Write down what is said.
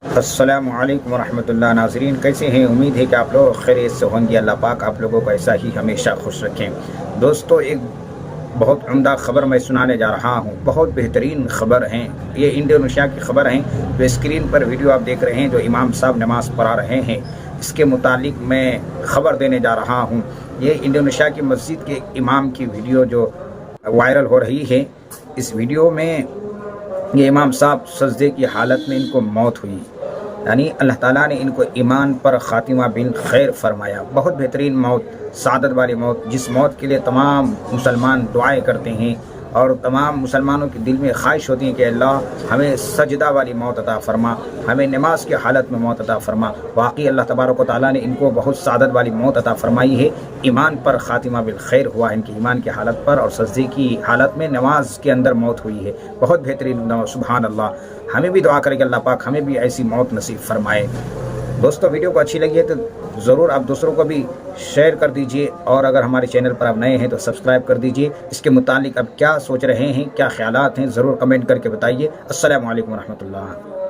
السلام علیکم ورحمۃ اللہ ناظرین، کیسے ہیں؟ امید ہے کہ آپ لوگ خیریت سے ہوں گے۔ اللہ پاک آپ لوگوں کو ایسا ہی ہمیشہ خوش رکھیں۔ دوستو، ایک بہت عمدہ خبر میں سنانے جا رہا ہوں۔ بہت بہترین خبر ہیں یہ، انڈونیشیا کی خبر ہیں۔ جو اسکرین پر ویڈیو آپ دیکھ رہے ہیں، جو امام صاحب نماز پڑھا رہے ہیں، اس کے متعلق میں خبر دینے جا رہا ہوں۔ یہ انڈونیشیا کی مسجد کے امام کی ویڈیو جو وائرل ہو رہی ہے۔ اس ویڈیو میں یہ امام صاحب سجدے کی حالت میں ان کو موت ہوئی، یعنی اللہ تعالیٰ نے ان کو ایمان پر خاتمہ بالخیر فرمایا۔ بہت بہترین موت، سعادت والی موت، جس موت کے لیے تمام مسلمان دعائیں کرتے ہیں اور تمام مسلمانوں کے دل میں خواہش ہوتی ہے کہ اللہ ہمیں سجدہ والی موت عطا فرما، ہمیں نماز کی حالت میں موت عطا فرما۔ واقعی اللہ تبارک و تعالیٰ نے ان کو بہت سعادت والی موت عطا فرمائی ہے۔ ایمان پر خاتمہ بالخیر ہوا، ان کی ایمان کی حالت پر اور سجدے کی حالت میں نماز کے اندر موت ہوئی ہے۔ بہت بہترین، سبحان اللہ۔ ہمیں بھی دعا کریں کہ اللہ پاک ہمیں بھی ایسی موت نصیب فرمائے۔ دوستو، ویڈیو کو اچھی لگی ہے تو ضرور آپ دوسروں کو بھی شیئر کر دیجئے، اور اگر ہمارے چینل پر آپ نئے ہیں تو سبسکرائب کر دیجئے۔ اس کے متعلق آپ کیا سوچ رہے ہیں، کیا خیالات ہیں، ضرور کمنٹ کر کے بتائیے۔ السلام علیکم ورحمۃ اللہ۔